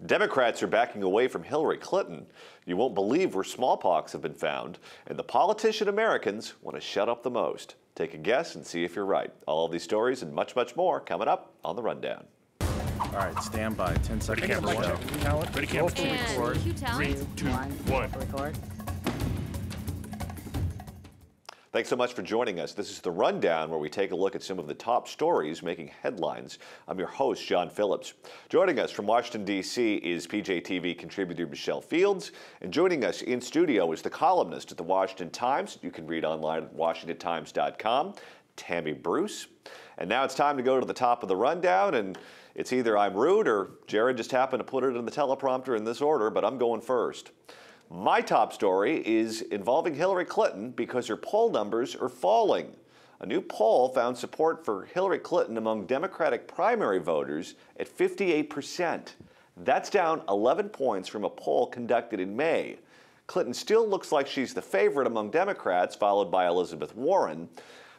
Democrats are backing away from Hillary Clinton. You won't believe where smallpox have been found, and the politician Americans want to shut up the most. Take a guess and see if you're right. All of these stories and much, much more coming up on The Rundown. All right, stand by. 10 seconds. Ready, camera, talent. Ready, camera, two. Record. 3, 2, 1. Record. Thanks so much for joining us. This is The Rundown, where we take a look at some of the top stories making headlines. I'm your host, John Phillips. Joining us from Washington, D.C. is PJTV contributor Michelle Fields. And joining us in studio is the columnist at the Washington Times. You can read online at WashingtonTimes.com, Tammy Bruce. And now it's time to go to the top of The Rundown. And it's either I'm rude or Jared just happened to put it in the teleprompter in this order, but I'm going first. My top story is involving Hillary Clinton because her poll numbers are falling. A new poll found support for Hillary Clinton among Democratic primary voters at 58%. That's down 11 points from a poll conducted in May. Clinton still looks like she's the favorite among Democrats, followed by Elizabeth Warren.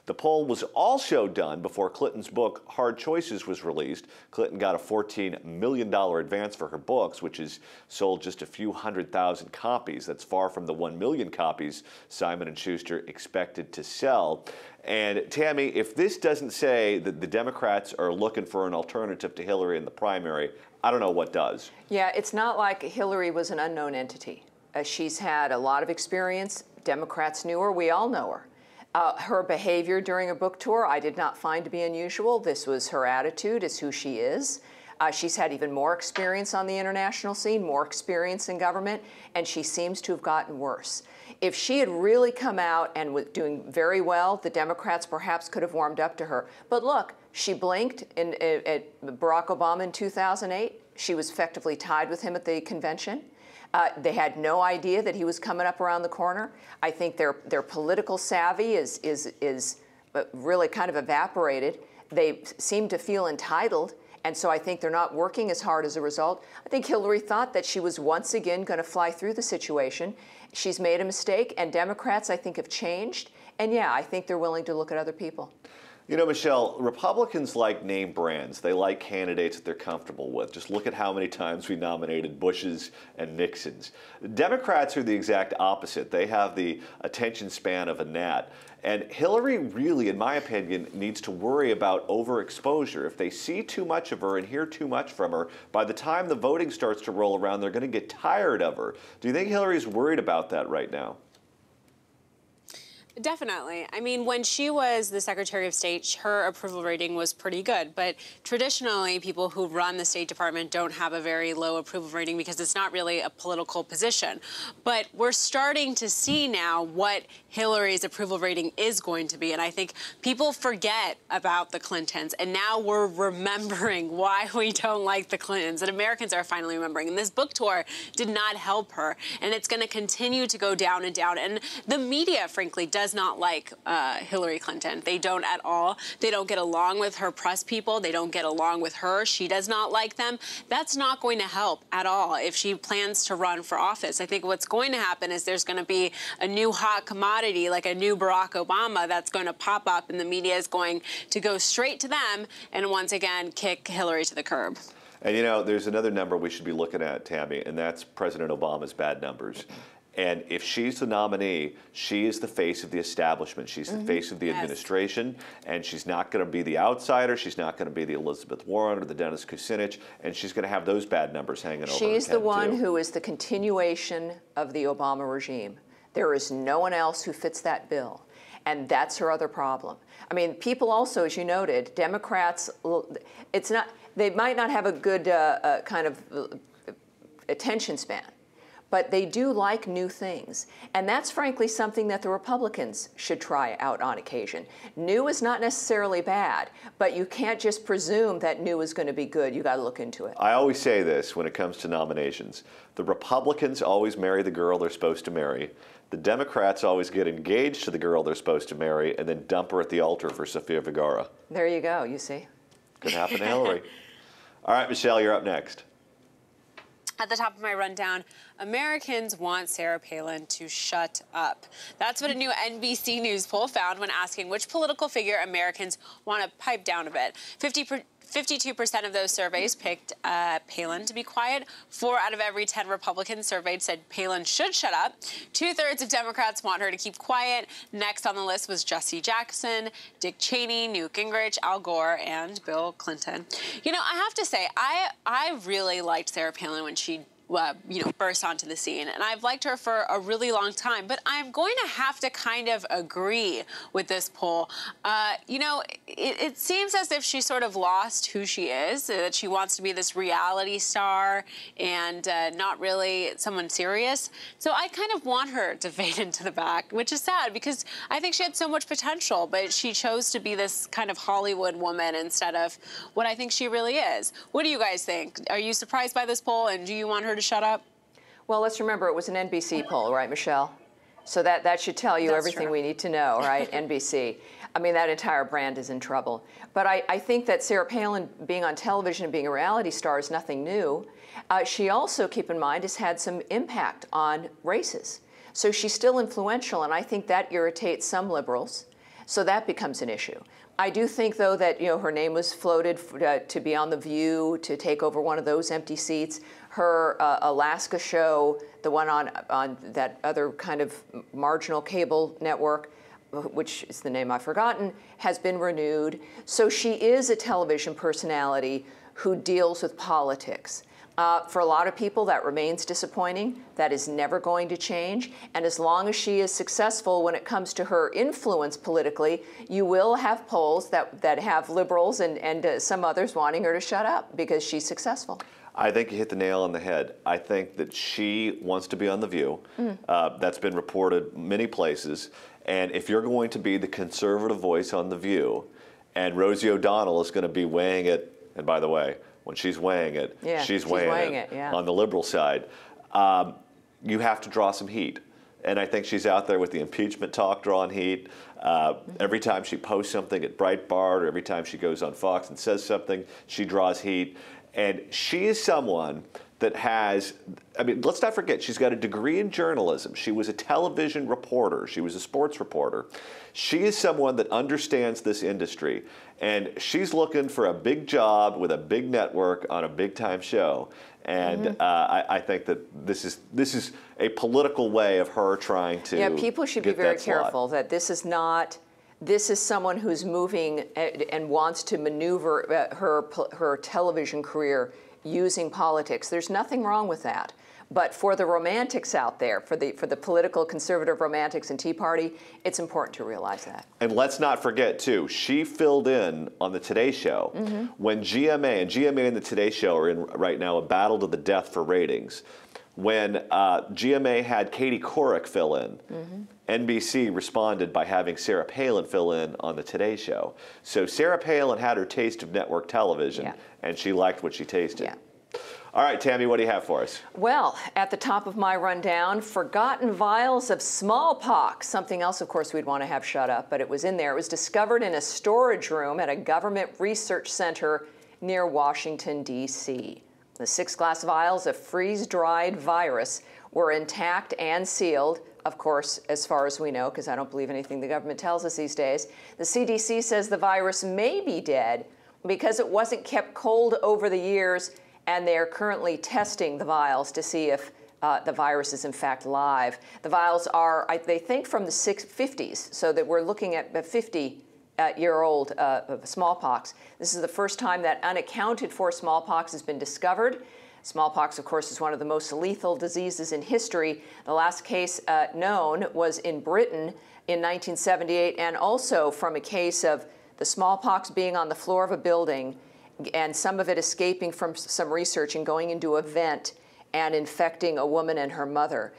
The poll was also done before Clinton's book, Hard Choices, was released. Clinton got a $14 million advance for her books, which has sold just a few 100,000 copies. That's far from the 1 million copies Simon & Schuster expected to sell. And Tammy, if this doesn't say that the Democrats are looking for an alternative to Hillary in the primary, I don't know what does. Yeah, it's not like Hillary was an unknown entity. She's had a lot of experience. Democrats knew her. We all know her. Her behavior during a book tour, I did not find to be unusual. This was her attitude, it's who she is. She's had even more experience on the international scene, more experience in government, and she seems to have gotten worse. If she had really come out and was doing very well, the Democrats perhaps could have warmed up to her. But look, she blinked at Barack Obama in 2008. She was effectively tied with him at the convention. They had no idea that he was coming up around the corner. I think their political savvy is really kind of evaporated. They seem to feel entitled, and so I think they're not working as hard as a result. I think Hillary thought that she was once again going to fly through the situation. She's made a mistake, and Democrats, I think, have changed. And yeah, I think they're willing to look at other people. You know, Michelle, Republicans like name brands. They like candidates that they're comfortable with. Just look at how many times we nominated Bushes and Nixons. Democrats are the exact opposite. They have the attention span of a gnat. And Hillary really, in my opinion, needs to worry about overexposure. If they see too much of her and hear too much from her, by the time the voting starts to roll around, they're going to get tired of her. Do you think Hillary's worried about that right now? Definitely. I mean, when she was the Secretary of State, her approval rating was pretty good. But traditionally, people who run the State Department don't have a very low approval rating because it's not really a political position. But we're starting to see now what Hillary's approval rating is going to be. And I think people forget about the Clintons. And now we're remembering why we don't like the Clintons. And Americans are finally remembering. And this book tour did not help her. And it's going to continue to go down and down. And the media, frankly, does not like Hillary Clinton. They don't at all. They don't get along with her press people. They don't get along with her. She does not like them. That's not going to help at all if she plans to run for office. I think what's going to happen is there's going to be a new hot commodity, like a new Barack Obama, that's going to pop up, and the media is going to go straight to them and once again kick Hillary to the curb. And you know, there's another number we should be looking at, Tammy, and that's President Obama's bad numbers. And if she's the nominee, she is the face of the establishment. She's the face of the administration, and she's not going to be the outsider. She's not going to be the Elizabeth Warren or the Dennis Kucinich, and she's going to have those bad numbers hanging over her head, She's the one too. who is the continuation of the Obama regime. There is no one else who fits that bill, and that's her other problem. I mean, people also, as you noted, Democrats, it's not, they might not have a good kind of attention span, but they do like new things. And that's frankly something that the Republicans should try out on occasion. New is not necessarily bad, but you can't just presume that new is going to be good. You got to look into it. I always say this when it comes to nominations. The Republicans always marry the girl they're supposed to marry. The Democrats always get engaged to the girl they're supposed to marry and then dump her at the altar for Sofia Vergara. There you go, you see. Could happen to Hillary. All right, Michelle, you're up next. At the top of my rundown, Americans want Sarah Palin to shut up. That's what a new NBC News poll found when asking which political figure Americans want to pipe down a bit. 52% of those surveys picked Palin to be quiet. 4 out of every 10 Republicans surveyed said Palin should shut up. 2/3 of Democrats want her to keep quiet. Next on the list was Jesse Jackson, Dick Cheney, Newt Gingrich, Al Gore, and Bill Clinton. You know, I have to say, I really liked Sarah Palin when she burst onto the scene. And I've liked her for a really long time. But I'm going to have to kind of agree with this poll. It seems as if she sort of lost who she is, that she wants to be this reality star and not really someone serious. So I kind of want her to fade into the back, which is sad because I think she had so much potential, but she chose to be this kind of Hollywood woman instead of what I think she really is. What do you guys think? Are you surprised by this poll, and do you want her to shut up? Well, let's remember it was an NBC poll, right, Michelle? So that should tell you everything we need to know, right? NBC. I mean, that entire brand is in trouble. But I think that Sarah Palin being on television and being a reality star is nothing new. She also, keep in mind, has had some impact on races. So she's still influential, and I think that irritates some liberals. So that becomes an issue. I do think, though, that her name was floated to be on The View, to take over one of those empty seats. Her Alaska show, the one on that other kind of marginal cable network, which is the name I've forgotten, has been renewed. So she is a television personality who deals with politics. For a lot of people, that remains disappointing. That is never going to change. And as long as she is successful when it comes to her influence politically, you will have polls that have liberals and some others wanting her to shut up because she's successful. I think you hit the nail on the head. I think that she wants to be on The View. That's been reported many places. And if you're going to be the conservative voice on The View, and Rosie O'Donnell is going to be weighing it, and by the way, when she's weighing it, she's weighing it on the liberal side, you have to draw some heat. And I think she's out there with the impeachment talk drawing heat. Every time she posts something at Breitbart, or every time she goes on Fox and says something, she draws heat. And she is someone that has, I mean, let's not forget, she's got a degree in journalism. She was a television reporter. She was a sports reporter. She is someone that understands this industry. And she's looking for a big job with a big network on a big-time show. And I think that this is a political way of her trying to people should be very careful that this is not. This is someone who's moving and wants to maneuver her television career using politics. There's nothing wrong with that. But for the romantics out there, for the political conservative romantics and Tea Party, it's important to realize that. And let's not forget, too, she filled in on the Today Show when GMA and the Today Show are in right now a battle to the death for ratings. When GMA had Katie Couric fill in, NBC responded by having Sarah Palin fill in on the Today Show. So Sarah Palin had her taste of network television, and she liked what she tasted. All right, Tammy, what do you have for us? Well, at the top of my rundown, forgotten vials of smallpox. Something else, of course, we'd want to have shut up, but it was in there. It was discovered in a storage room at a government research center near Washington, D.C. The 6 glass vials of freeze-dried virus were intact and sealed, of course, as far as we know, because I don't believe anything the government tells us these days. The CDC says the virus may be dead because it wasn't kept cold over the years, and they're currently testing the vials to see if the virus is in fact live. The vials are, they think, from the 50s, so that we're looking at 50-year-old smallpox. This is the first time that unaccounted for smallpox has been discovered. Smallpox, of course, is one of the most lethal diseases in history. The last case known was in Britain in 1978, and also from a case of the smallpox being on the floor of a building and some of it escaping from some research and going into a vent and infecting a woman and her mother.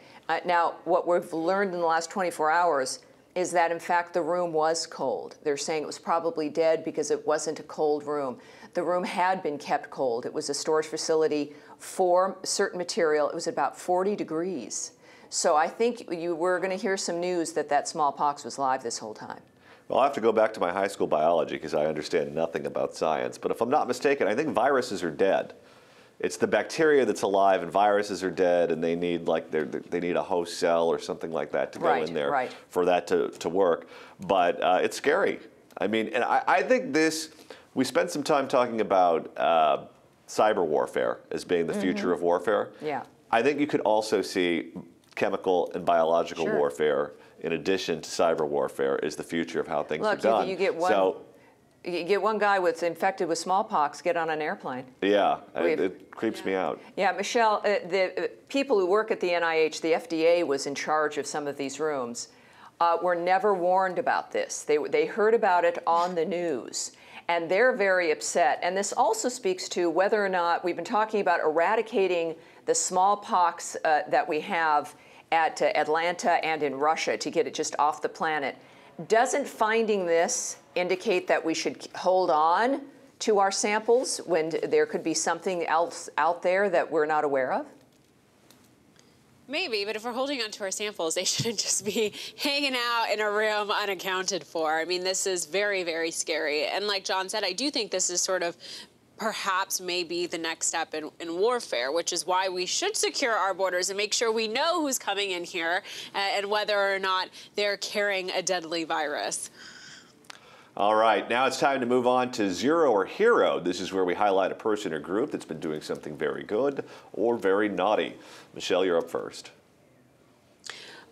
Now, what we've learned in the last 24 hours is that, in fact, the room was cold. They're saying it was probably dead because it wasn't a cold room. The room had been kept cold. It was a storage facility for certain material. It was about 40 degrees. So I think we're going to hear some news that smallpox was live this whole time. Well, I have to go back to my high school biology because I understand nothing about science. But if I'm not mistaken, I think viruses are dead. It's the bacteria that's alive, and viruses are dead, and they need they need a host cell or something like that to go in there for that to work. But it's scary. I mean, and I think this We spent some time talking about cyber warfare as being the future of warfare. Yeah. I think you could also see chemical and biological warfare, in addition to cyber warfare, is the future of how things are done. You get one guy infected with smallpox get on an airplane. Yeah, it creeps me out. Yeah, Michelle, the people who work at the NIH, the FDA was in charge of some of these rooms, were never warned about this. They heard about it on the news. And they're very upset. And this also speaks to whether or not we've been talking about eradicating the smallpox that we have at Atlanta and in Russia to get it just off the planet. Doesn't finding this indicate that we should hold on to our samples when there could be something else out there that we're not aware of? Maybe, but if we're holding on to our samples, they shouldn't just be hanging out in a room unaccounted for. I mean, this is very, very scary. And like John said, I do think this is sort of perhaps maybe the next step in warfare, which is why we should secure our borders and make sure we know who's coming in here and whether or not they're carrying a deadly virus. All right, now it's time to move on to Zero or Hero. This is where we highlight a person or group that's been doing something very good or very naughty. Michelle, you're up first.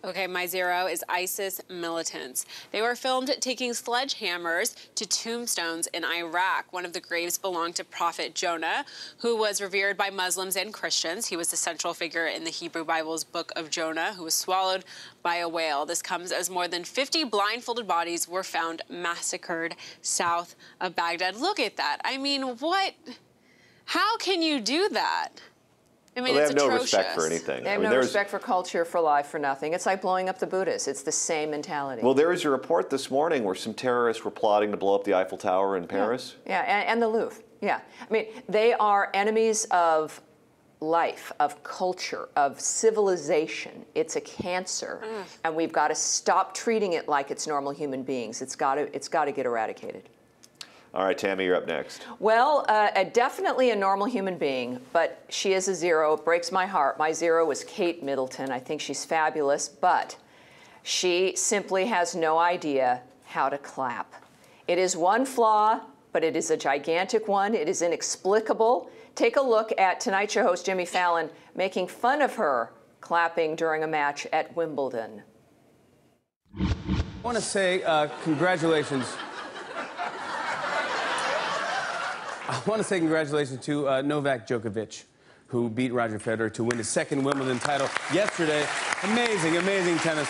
Okay, my zero is ISIS militants. They were filmed taking sledgehammers to tombstones in Iraq. One of the graves belonged to Prophet Jonah, who was revered by Muslims and Christians. He was the central figure in the Hebrew Bible's book of Jonah, who was swallowed by a whale. This comes as more than 50 blindfolded bodies were found massacred south of Baghdad. Look at that. I mean, what? How can you do that? I mean, well, it's they have atrocious. no respect for anything. They have no respect for culture, for life, for nothing. It's like blowing up the Buddhists. It's the same mentality. Well, there was a report this morning where some terrorists were plotting to blow up the Eiffel Tower in Paris. Yeah, and the Louvre. Yeah. I mean, they are enemies of life, of culture, of civilization. It's a cancer, and we've got to stop treating it like it's normal human beings. It's got to get eradicated. All right, Tammy, you're up next. Well, definitely a normal human being, but she is a zero. It breaks my heart. My zero is Kate Middleton. I think she's fabulous, but she simply has no idea how to clap. It is one flaw, but it is a gigantic one. It is inexplicable. Take a look at Tonight Show host Jimmy Fallon making fun of her clapping during a match at Wimbledon. I want to say congratulations. I want to say congratulations to Novak Djokovic, who beat Roger Federer to win his second Wimbledon title yesterday. Amazing, amazing tennis.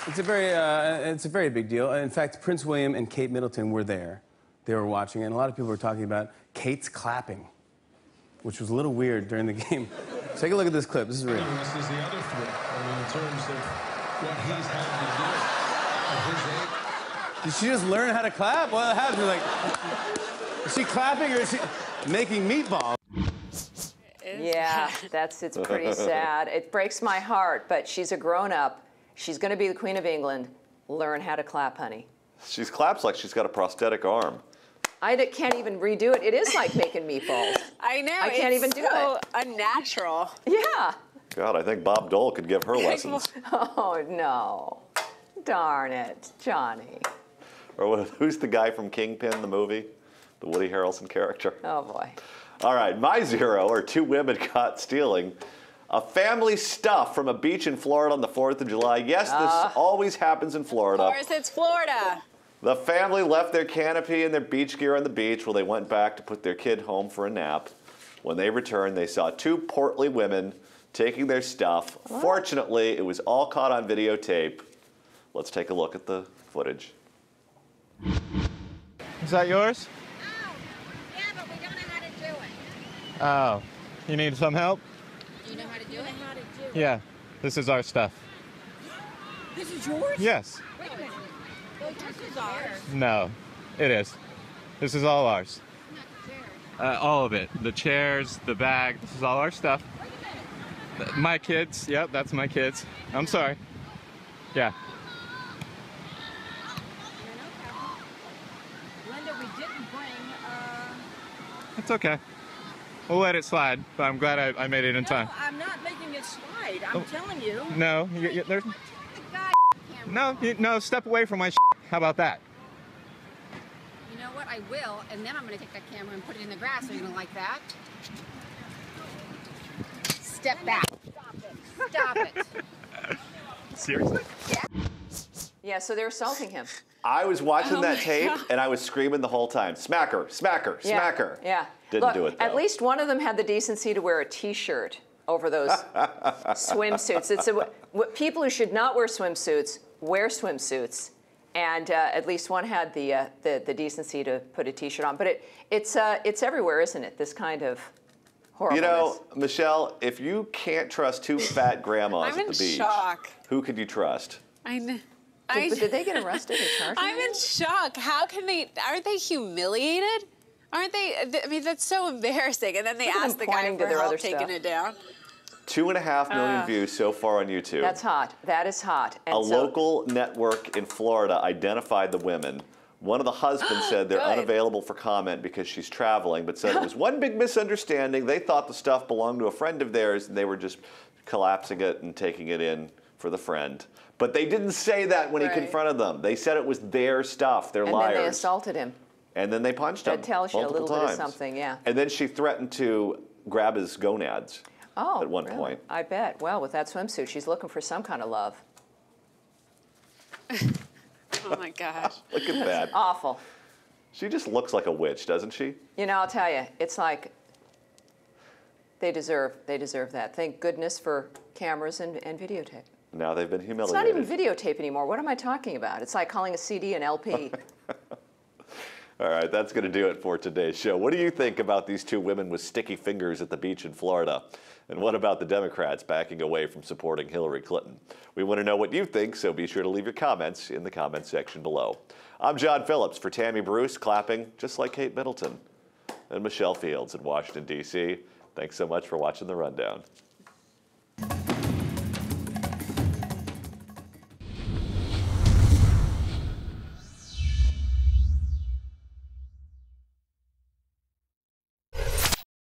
It's a very big deal. In fact, Prince William and Kate Middleton were there. They were watching, and a lot of people were talking about Kate's clapping, which was a little weird during the game. Take a look at this clip. This is real. This is the other threat, in terms of what he's had to do at his age. Did she just learn how to clap? What happened? Like, is she clapping or is she making meatballs? Yeah, it's pretty sad. It breaks my heart, but she's a grown-up. She's going to be the Queen of England. Learn how to clap, honey. She claps like she's got a prosthetic arm. I can't even redo it. It is like making meatballs. I know. I can't even do it. So unnatural. Yeah. God, I think Bob Dole could give her lessons. Oh, no. Darn it, Johnny. Or who's the guy from Kingpin, the movie? The Woody Harrelson character. Oh, boy. All right, my zero are two women caught stealing a family stuff from a beach in Florida on the 4th of July. Yes, this always happens in Florida. Of course, it's Florida. The family left their canopy and their beach gear on the beach while they went back to put their kid home for a nap. When they returned, they saw two portly women taking their stuff. What? Fortunately, it was all caught on videotape. Let's take a look at the footage. Is that yours? Oh, yeah, but we don't know how to do it. Oh, you need some help? Do you know how to do it? Yeah, this is our stuff. This is yours? Yes. Wait a minute. Well, this is ours. No, it is. This is all ours. All of it. The chairs, the bag, this is all our stuff. My kids, yep, that's my kids. I'm sorry. Yeah. It's okay. We'll let it slide, but I'm glad I made it in time. I'm not making it slide. I'm telling you. No, there's... No, step away from my shit. How about that? You know I will, and then I'm going to take that camera and put it in the grass. Are you going to like that? Step back. Stop it. Stop it. Seriously? Yeah, so they're assaulting him. I was watching that tape, God. and I was screaming the whole time, smack her, smack her, Yeah, smack her. Yeah. Didn't Look, do it, though. at least one of them had the decency to wear a T-shirt over those swimsuits. It's people who should not wear swimsuits, and at least one had the decency to put a T-shirt on. But it's everywhere, isn't it? This kind of horribleness. You know, Michelle, if you can't trust two fat grandmas I'm at in the beach, shock. who could you trust? Did they get arrested or charged? I'm in shock. How can they? Aren't they humiliated? Aren't they? I mean, that's so embarrassing. And then they Look at ask them the guy pointing for to their help other taking stuff. it down. 2.5 million views so far on YouTube. That's hot. That is hot. And A local network in Florida identified the women. One of the husbands said they're Good. unavailable for comment because she's traveling, but said it was one big misunderstanding. They thought the stuff belonged to a friend of theirs, and they were just collapsing it and taking it in for the friend. But they didn't say that when he Right. confronted them. They said it was their stuff. They're and liars. then they assaulted him. And then they punched him That tells you a multiple little bit of times. something, yeah. And then she threatened to grab his gonads at one really? point. I bet. Well, with that swimsuit, she's looking for some kind of love. Oh my gosh. Look at that. Awful. She just looks like a witch, doesn't she? You know, I'll tell you, it's like they deserve that. Thank goodness for cameras and videotape. Now they've been It's humiliated. not even videotape anymore. What am I talking about? It's like calling a CD an LP. All right, that's going to do it for today's show. What do you think about these two women with sticky fingers at the beach in Florida? And what about the Democrats backing away from supporting Hillary Clinton? We want to know what you think, so be sure to leave your comments in the comments section below. I'm John Phillips for Tammy Bruce, clapping just like Kate Middleton, and Michelle Fields in Washington, D.C. Thanks so much for watching The Rundown.